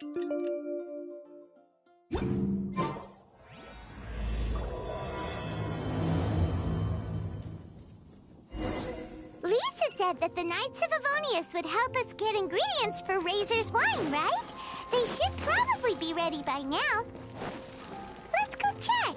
Lisa said that the Knights of Avonius would help us get ingredients for Razor's wine, right? They should probably be ready by now. Let's go check.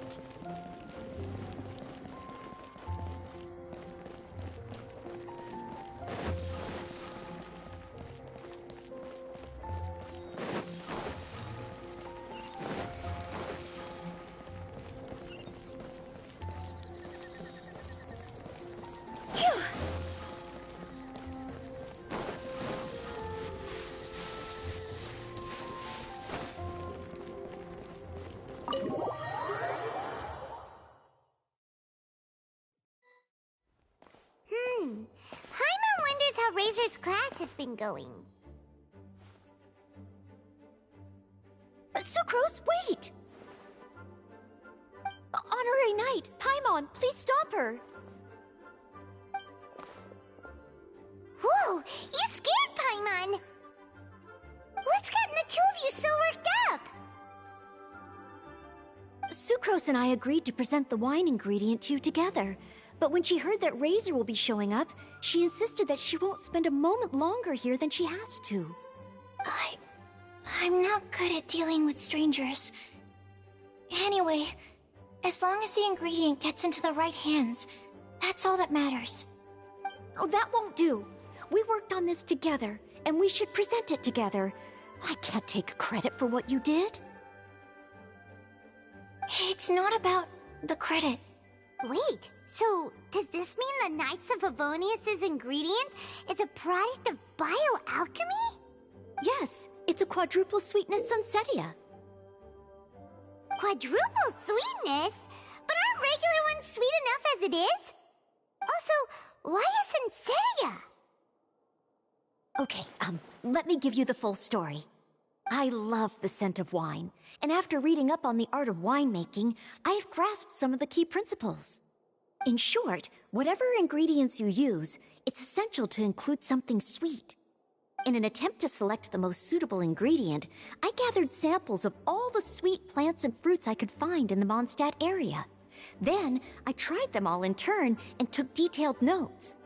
Paimon wonders how Razor's class has been going. Sucrose, wait! Honorary Knight, Paimon, please stop her! Whoa, you scared Paimon! What's gotten the two of you so worked up? Sucrose and I agreed to present the wine ingredient to you together. But when she heard that Razor will be showing up, she insisted that she won't spend a moment longer here than she has to. I'm not good at dealing with strangers. Anyway, as long as the ingredient gets into the right hands, that's all that matters. Oh, that won't do. We worked on this together, and we should present it together. I can't take credit for what you did. It's not about the credit. Wait, so does this mean the Knights of Avonius' ingredient is a product of bioalchemy? Yes, it's a quadruple sweetness sunsetia. Quadruple sweetness? But aren't regular ones sweet enough as it is? Also, why a sunsetia? Okay, let me give you the full story. I love the scent of wine, and after reading up on the art of winemaking, I have grasped some of the key principles. In short, whatever ingredients you use, it's essential to include something sweet. In an attempt to select the most suitable ingredient, I gathered samples of all the sweet plants and fruits I could find in the Mondstadt area. Then, I tried them all in turn and took detailed notes.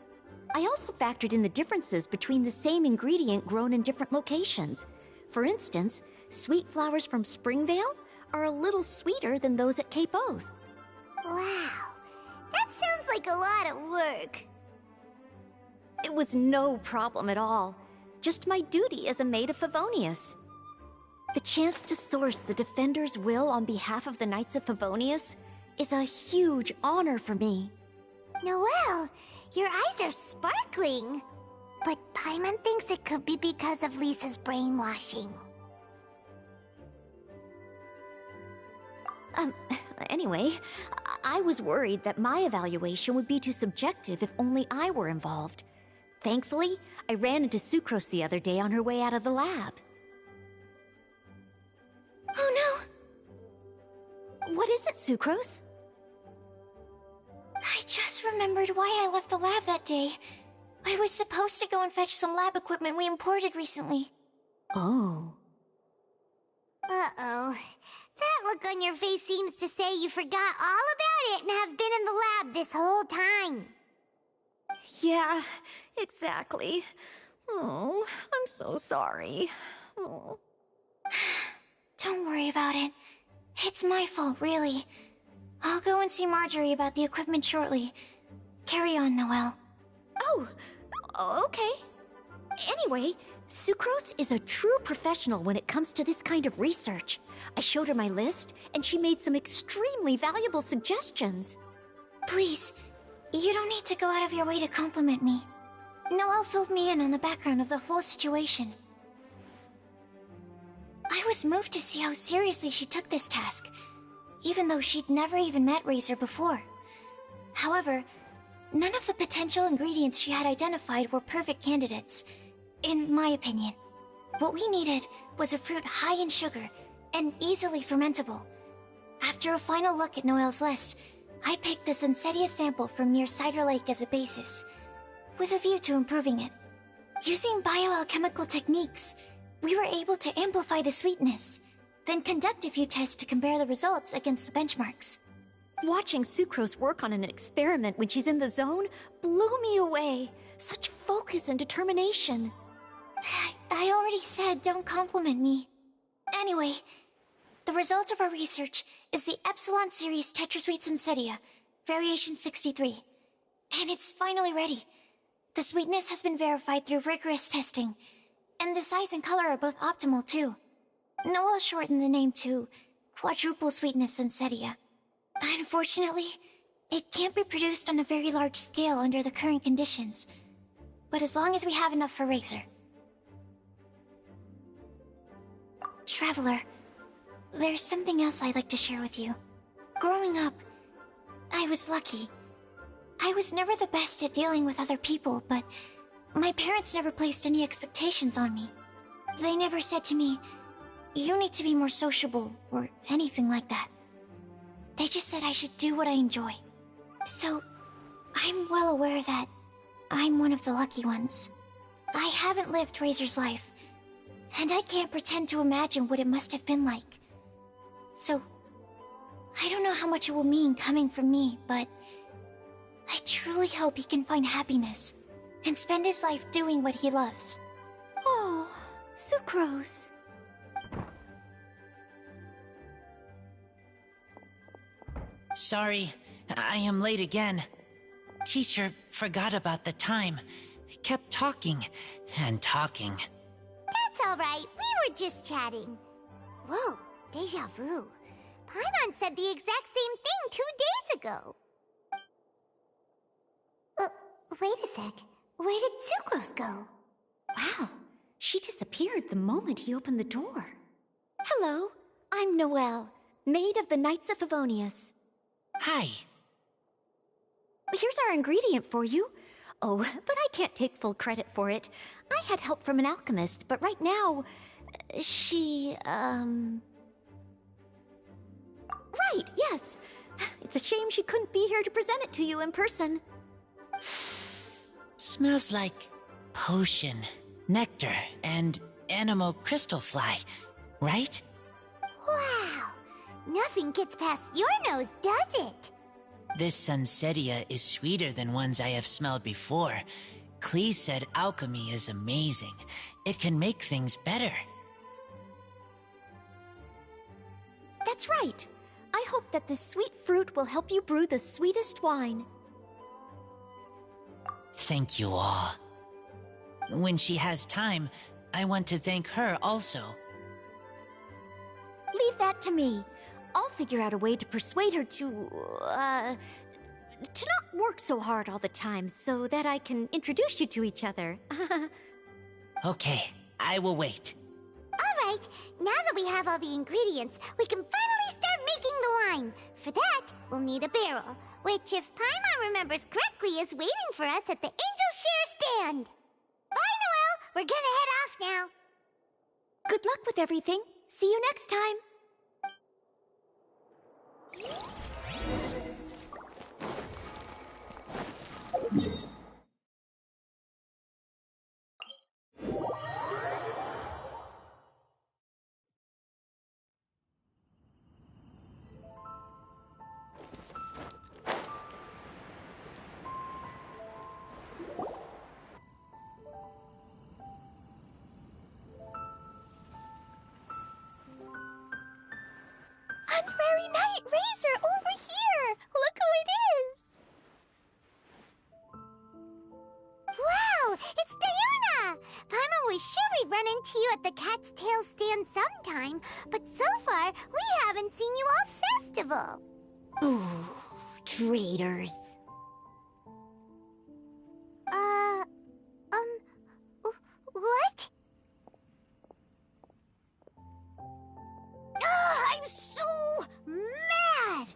I also factored in the differences between the same ingredient grown in different locations. For instance, sweet flowers from Springvale are a little sweeter than those at Cape Oath. Wow, that sounds like a lot of work. It was no problem at all. Just my duty as a maid of Favonius. The chance to source the Defender's will on behalf of the Knights of Favonius is a huge honor for me. Noelle, your eyes are sparkling. But Paimon thinks it could be because of Lisa's brainwashing. Anyway, I was worried that my evaluation would be too subjective if only I were involved. Thankfully, I ran into Sucrose the other day on her way out of the lab. Oh no! What is it, Sucrose? I just remembered why I left the lab that day. I was supposed to go and fetch some lab equipment we imported recently. Oh. Uh-oh. That look on your face seems to say you forgot all about it and have been in the lab this whole time. Yeah, exactly. Oh, I'm so sorry. Oh. Don't worry about it. It's my fault, really. I'll go and see Marjorie about the equipment shortly. Carry on, Noelle. Oh, okay. Anyway, Sucrose is a true professional when it comes to this kind of research. I showed her my list, and she made some extremely valuable suggestions. Please, you don't need to go out of your way to compliment me. Noelle filled me in on the background of the whole situation. I was moved to see how seriously she took this task, even though she'd never even met Razor before. However, none of the potential ingredients she had identified were perfect candidates, in my opinion. What we needed was a fruit high in sugar and easily fermentable. After a final look at Noelle's list, I picked the Sunsetia sample from near Cider Lake as a basis, with a view to improving it. Using bioalchemical techniques, We were able to amplify the sweetness, then conduct a few tests to compare the results against the benchmarks. Watching Sucrose work on an experiment when she's in the zone blew me away. Such focus and determination. I already said don't compliment me. Anyway, the result of our research is the Epsilon Series Tetrasweet Sensetia, Variation 63. And it's finally ready. The sweetness has been verified through rigorous testing, and the size and color are both optimal too. Noel shortened the name to Quadruple Sweetness Sensetia. Unfortunately, it can't be produced on a very large scale under the current conditions, but as long as we have enough for Razor. Traveler, there's something else I'd like to share with you. Growing up, I was lucky. I was never the best at dealing with other people, but my parents never placed any expectations on me. They never said to me, "You need to be more sociable," or anything like that. They just said I should do what I enjoy. So, I'm well aware that I'm one of the lucky ones. I haven't lived Razor's life, and I can't pretend to imagine what it must have been like. So, I don't know how much it will mean coming from me, but I truly hope he can find happiness and spend his life doing what he loves. Oh, Sucrose. Sorry, I am late again. Teacher forgot about the time. Kept talking and talking. That's all right. We were just chatting. Whoa, deja vu. Paimon said the exact same thing 2 days ago. Wait a sec. Where did Sucrose go? Wow, she disappeared the moment he opened the door. Hello, I'm Noelle, maid of the Knights of Favonius. Hi. Here's our ingredient for you. Oh, but I can't take full credit for it. I had help from an alchemist, but right now, she, Right, yes. It's a shame she couldn't be here to present it to you in person. Smells like potion, nectar, and animal crystal fly, right? Wow. Nothing gets past your nose, does it? This Sensetia is sweeter than ones I have smelled before. Klee said alchemy is amazing. It can make things better. That's right. I hope that this sweet fruit will help you brew the sweetest wine. Thank you all. When she has time, I want to thank her also. Leave that to me. I'll figure out a way to persuade her to not work so hard all the time so that I can introduce you to each other. Okay, I will wait. All right, now that we have all the ingredients, we can finally start making the wine. For that, we'll need a barrel, which, if Paimon remembers correctly, is waiting for us at the Angel Share stand. Bye, Noelle! We're gonna head off now. Good luck with everything. See you next time. Honorary Knight Razor, over here! Look who it is! Wow, it's Diona! Paimon was sure we'd run into you at the Cat's Tail stand sometime, but so far, we haven't seen you all festival. Ooh, traitors. What? I'm so mad!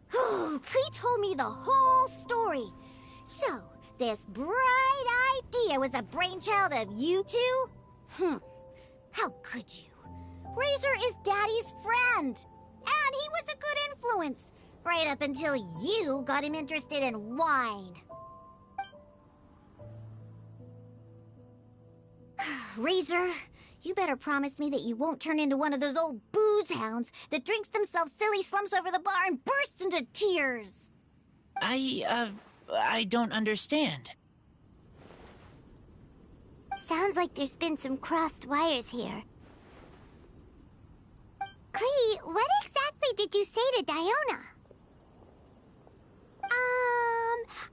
Klee told me the whole story. So, this bright idea was the brainchild of you two? How could you? Razor is Daddy's friend. And he was a good influence. Right up until you got him interested in wine. Razor, you better promise me that you won't turn into one of those old booze hounds that drinks themselves silly, slumps over the bar, and bursts into tears. I don't understand. Sounds like there's been some crossed wires here. Clee, what exactly did you say to Diona?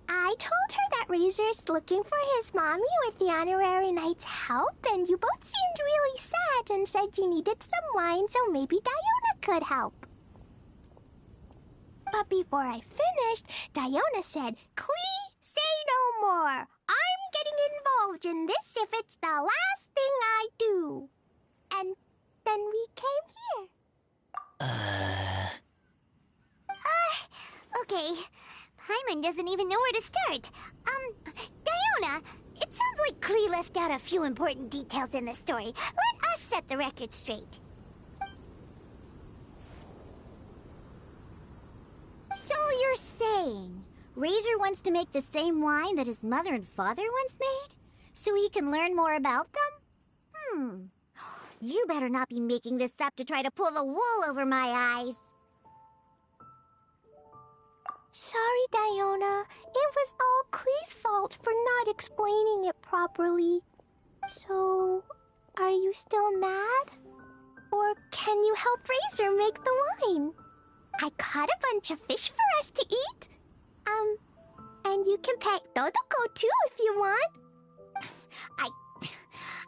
I told her that Razor's looking for his mommy with the honorary knight's help, and you both seemed really sad and said you needed some wine, so maybe Diona could help. But before I finished, Diona said, "Clee, say no more. I'm getting involved in this if it's the last thing I do." And then we came here. Okay. Paimon doesn't even know where to start. Diona, it sounds like Clee left out a few important details in the story. Let us set the record straight. So you're saying Razor wants to make the same wine that his mother and father once made? So he can learn more about them? You better not be making this up to try to pull the wool over my eyes. Sorry, Diona. It was all Clee's fault for not explaining it properly. So, are you still mad? Or can you help Razor make the wine? I caught a bunch of fish for us to eat. And you can pet Dodoko too if you want.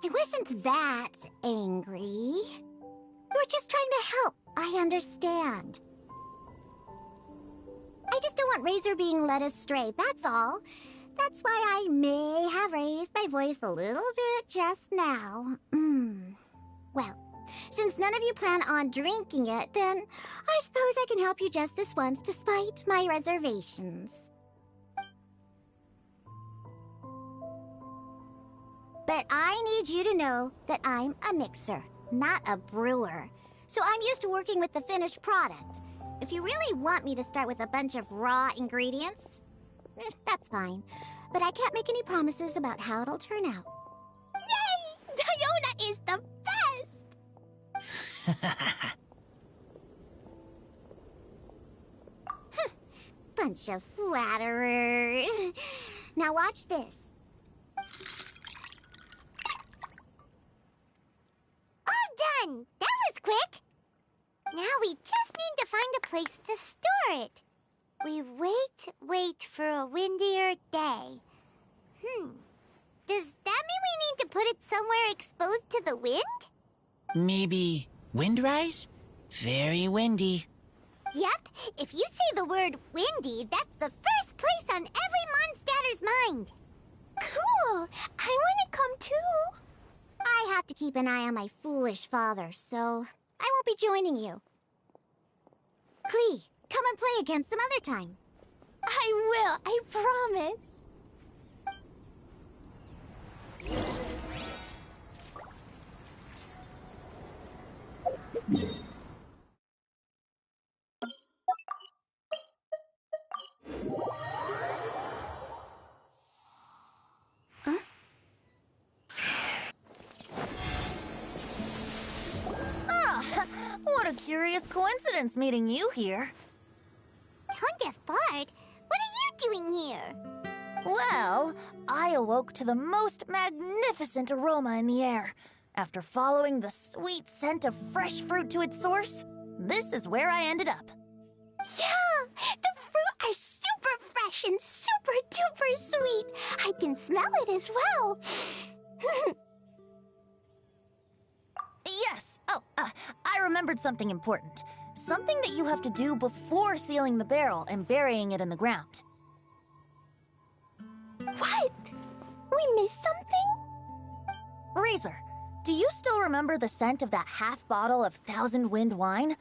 I wasn't that angry. We're just trying to help. I understand. I just don't want Razor being led astray, that's all. That's why I may have raised my voice a little bit just now. Well, since none of you plan on drinking it, then I suppose I can help you just this once despite my reservations. But I need you to know that I'm a mixer, not a brewer. So I'm used to working with the finished product. If you really want me to start with a bunch of raw ingredients, that's fine. But I can't make any promises about how it'll turn out. Yay! Diona is the best! Bunch of flatterers. Now watch this. All done! That was quick! Now we just need to find a place to store it. We wait for a windier day. Does that mean we need to put it somewhere exposed to the wind? Maybe windrise? Very windy. Yep, if you say the word windy, that's the first place on every Mondstatter's mind. Cool! I want to come too. I have to keep an eye on my foolish father, so I won't be joining you. Clee, come and play again some other time. I will, I promise. What a curious coincidence meeting you here. Tone Deaf Bard, what are you doing here? Well, I awoke to the most magnificent aroma in the air. After following the sweet scent of fresh fruit to its source, this is where I ended up. Yeah, the fruit are super fresh and super duper sweet. I can smell it as well. Yes. Oh, I remembered something important. Something that you have to do before sealing the barrel and burying it in the ground. What? We missed something? Razor, do you still remember the scent of that half bottle of Thousand Wind wine?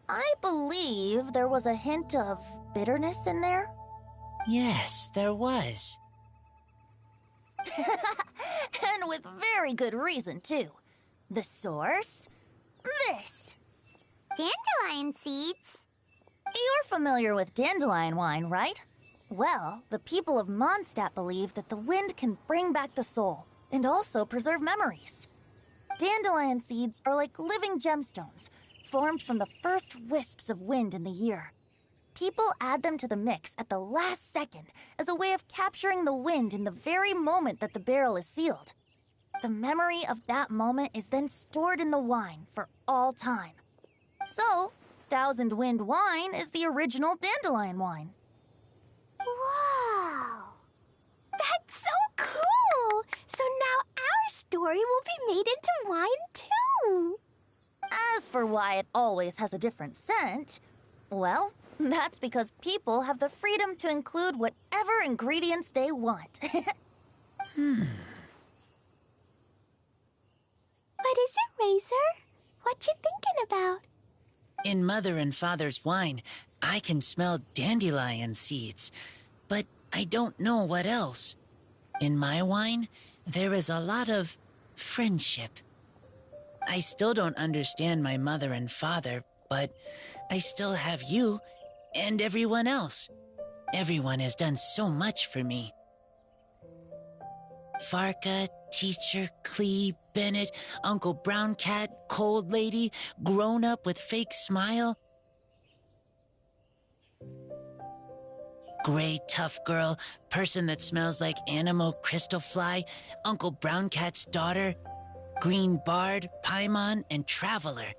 I believe there was a hint of bitterness in there. Yes, there was. And with very good reason, too. The source? This. Dandelion seeds? You're familiar with dandelion wine, right? Well, the people of Mondstadt believe that the wind can bring back the soul and also preserve memories. Dandelion seeds are like living gemstones, formed from the first wisps of wind in the year. People add them to the mix at the last second as a way of capturing the wind in the very moment that the barrel is sealed. The memory of that moment is then stored in the wine for all time. So, Thousand Wind wine is the original dandelion wine. Whoa! That's so cool! So now our story will be made into wine too! As for why it always has a different scent, well, that's because people have the freedom to include whatever ingredients they want. What is it, Razor? What you thinking about? In Mother and Father's wine, I can smell dandelion seeds, but I don't know what else. In my wine, there is a lot of friendship. I still don't understand my mother and father, but I still have you and everyone else. Everyone has done so much for me. Farka, Teacher, Clee, Bennett, Uncle Brown Cat, Cold Lady, Grown Up with Fake Smile. Gray Tough Girl, Person that Smells like Animo Crystal Fly, Uncle Brown Cat's Daughter, Green Bard, Paimon, and Traveler.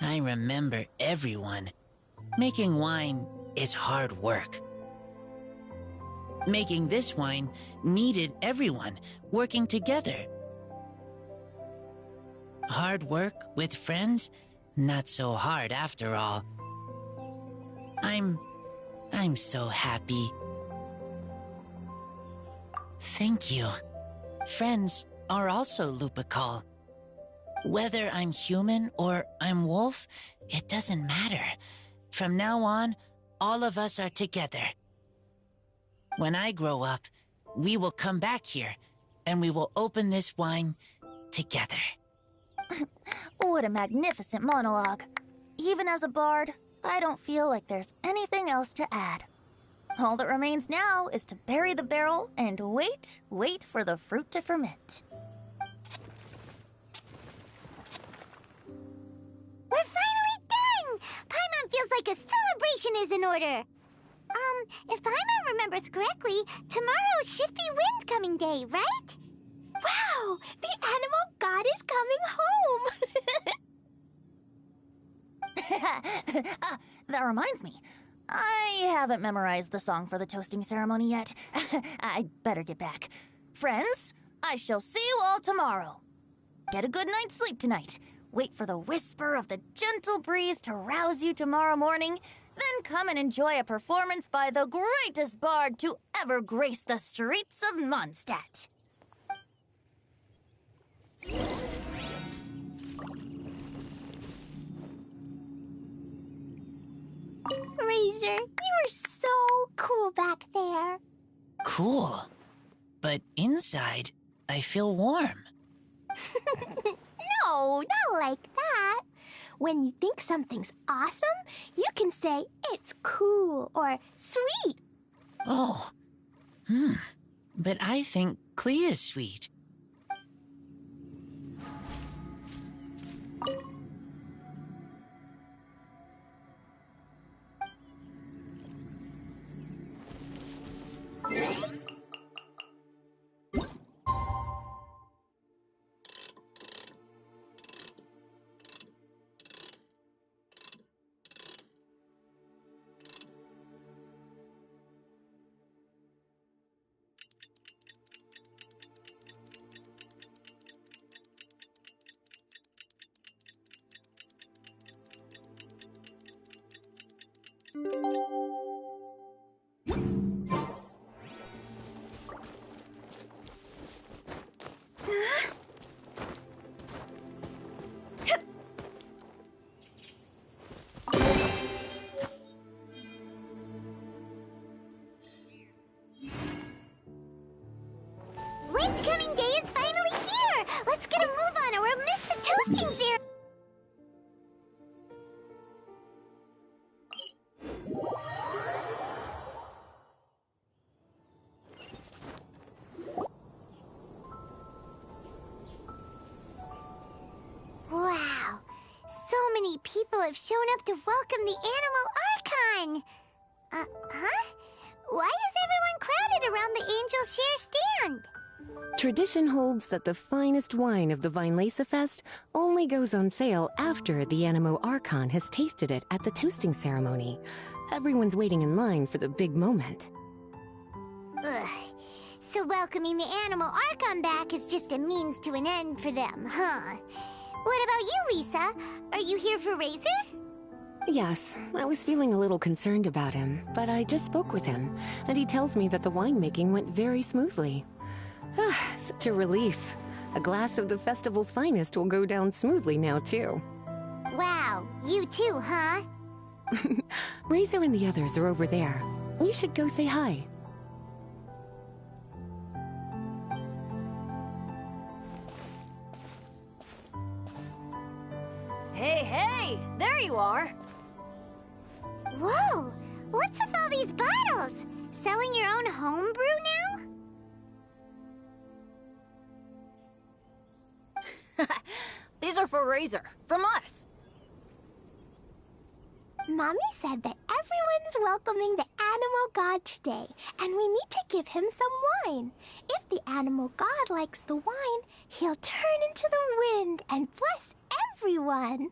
I remember everyone. Making wine is hard work. Making this wine needed everyone working together. Hard work with friends? Not so hard after all. I'm so happy. Thank you. Friends are also Lupical. Whether I'm human or I'm wolf, it doesn't matter. From now on, all of us are together. When I grow up, we will come back here, and we will open this wine together. What a magnificent monologue. Even as a bard, I don't feel like there's anything else to add. All that remains now is to bury the barrel and wait for the fruit to ferment. We're finally done! Paimon feels like a celebration is in order. If Paimon remembers correctly, tomorrow should be Wind-coming day, right? Wow! The animal god is coming home! That reminds me. I haven't memorized the song for the toasting ceremony yet. I'd better get back. Friends, I shall see you all tomorrow. Get a good night's sleep tonight. Wait for the whisper of the gentle breeze to rouse you tomorrow morning. Then come and enjoy a performance by the greatest bard to ever grace the streets of Mondstadt. Razor, you were so cool back there. Cool. But inside, I feel warm. No, not like that. When you think something's awesome, you can say it's cool or sweet. Oh. But I think Clee is sweet. Wind-coming day is finally here! Let's get a move on or we'll miss the toasting ceremony! have shown up to welcome the Animal Archon! Huh? Why is everyone crowded around the Angel Share stand? Tradition holds that the finest wine of the Vinelasa Fest only goes on sale after the Animo Archon has tasted it at the toasting ceremony. Everyone's waiting in line for the big moment. Ugh. So welcoming the Animal Archon back is just a means to an end for them, huh? What about you, Lisa? Are you here for Razor? Yes, I was feeling a little concerned about him, but I just spoke with him, and he tells me that the winemaking went very smoothly. Such a relief. A glass of the festival's finest will go down smoothly now, too. Wow, you too, huh? Razor and the others are over there. You should go say hi. Hey, there you are. Whoa, what's with all these bottles? Selling your own homebrew now? These are for Razor, from us. Mommy said that everyone's welcoming the Animal God today, and we need to give him some wine. If the Animal God likes the wine, he'll turn into the wind and bless everyone.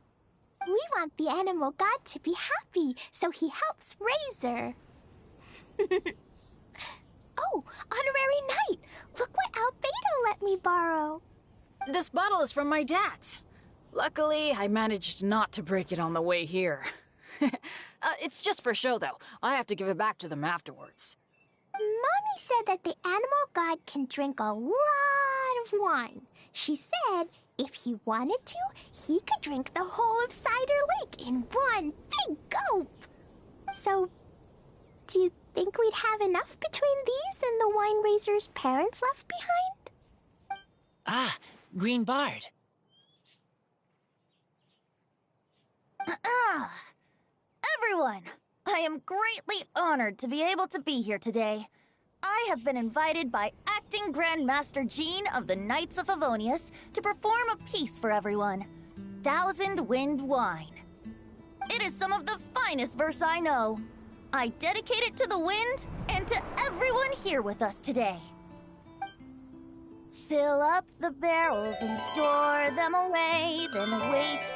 We want the Animal God to be happy, so he helps Razor. Oh, Honorary Knight! Look what Albedo let me borrow. This bottle is from my dad's. Luckily, I managed not to break it on the way here. It's just for show, though. I have to give it back to them afterwards. Mommy said that the Animal God can drink a lot of wine. She said if he wanted to, he could drink the whole of Cider Lake in one big gulp. So, do you think we'd have enough between these and the wine raiser's parents left behind? Ah, Green Bard. Everyone, I am greatly honored to be able to be here today. I have been invited by Acting Grand Master Jean of the Knights of Favonius to perform a piece for everyone. Thousand Wind Wine. It is some of the finest verse I know. I dedicate it to the wind and to everyone here with us today. Fill up the barrels and store them away, then wait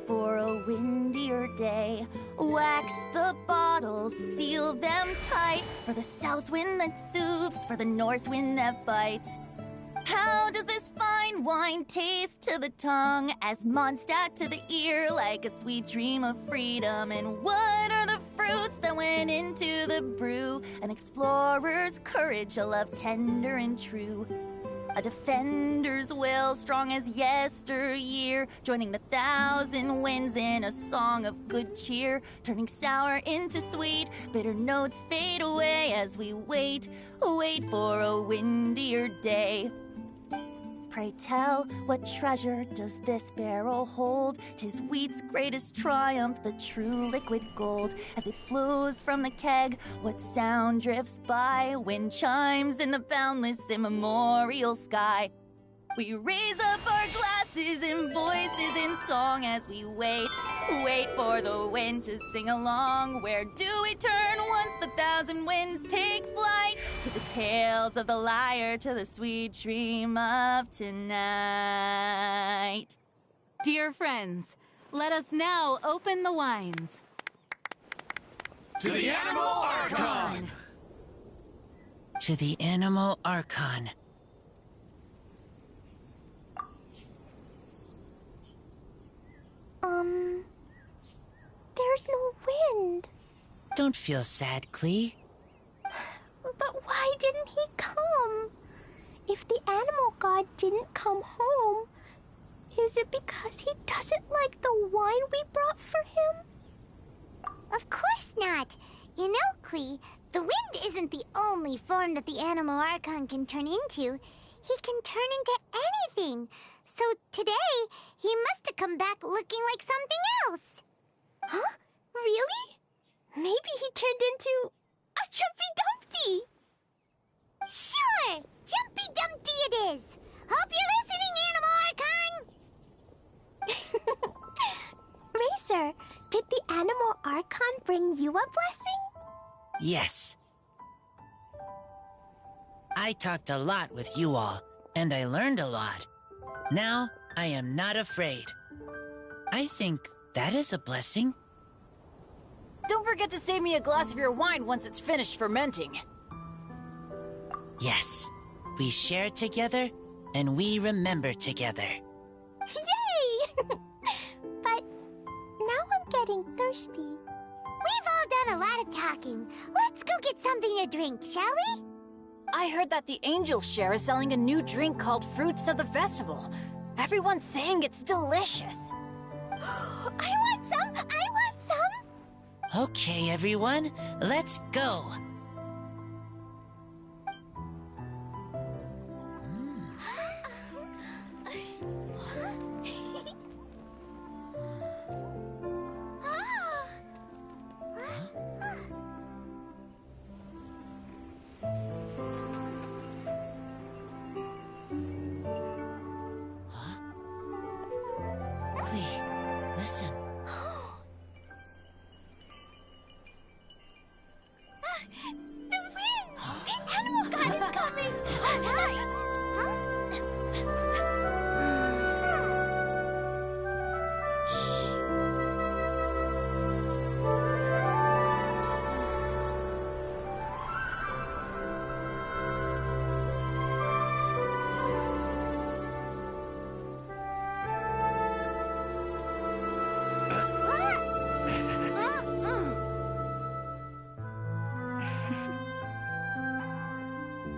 for a windier day. Wax the bottles, seal them tight, for the south wind that soothes, for the north wind that bites. How does this fine wine taste to the tongue, as Mondstadt to the ear, like a sweet dream of freedom? And what are the fruits that went into the brew? An explorer's courage, a love tender and true. A defender's will, strong as yesteryear, joining the thousand winds in a song of good cheer, turning sour into sweet, bitter notes fade away as we wait for a windier day. Pray tell, what treasure does this barrel hold? 'Tis wheat's greatest triumph, the true liquid gold. As it flows from the keg, what sound drifts by? Wind chimes in the boundless immemorial sky. We raise up our glasses and voices in song as we wait for the wind to sing along. Where do we turn once the thousand winds take flight? To the tales of the lyre, to the sweet dream of tonight. Dear friends, let us now open the wines. To the Animal Archon! To the Animal Archon. There's no wind. Don't feel sad, Klee. But why didn't he come? If the Animal God didn't come home, is it because he doesn't like the wine we brought for him? Of course not. You know, Klee, the wind isn't the only form that the Animal Archon can turn into. He can turn into anything. So today, he must have come back looking like something else. Huh? Really? Maybe he turned into a Jumpy Dumpty. Sure! Jumpy Dumpty it is! Hope you're listening, Animal Archon! Racer, a blessing? Yes. I talked a lot with you all, and I learned a lot. Now, I am not afraid. I think that is a blessing. Don't forget to save me a glass of your wine once it's finished fermenting. Yes. We share together, and we remember together. Yay! But now I'm getting thirsty. We've all done a lot of talking. Let's go get something to drink, shall we? I heard that the Angel Share is selling a new drink called Fruits of the Festival. Everyone's saying it's delicious. I want some! I want some! Okay, everyone, let's go. Listen. The wind! The animal god is coming! Right!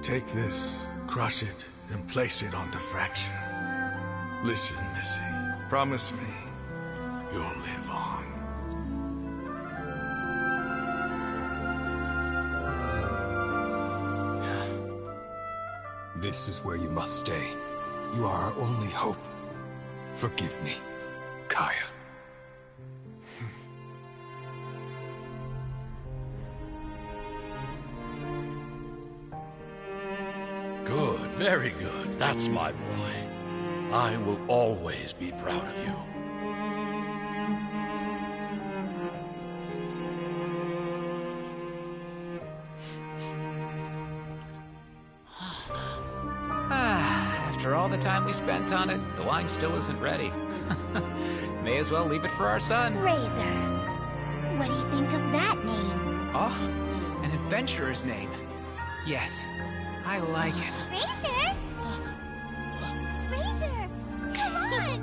Take this, crush it, and place it on the fracture. Listen, Missy. Promise me you'll live on. This is where you must stay. You are our only hope. Forgive me, Kaya. Good, very good. That's my boy. I will always be proud of you. After all the time we spent on it, the wine still isn't ready. May as well leave it for our son. Razor. What do you think of that name? Oh, an adventurer's name. Yes, I like it. Razor? Razor! Come on!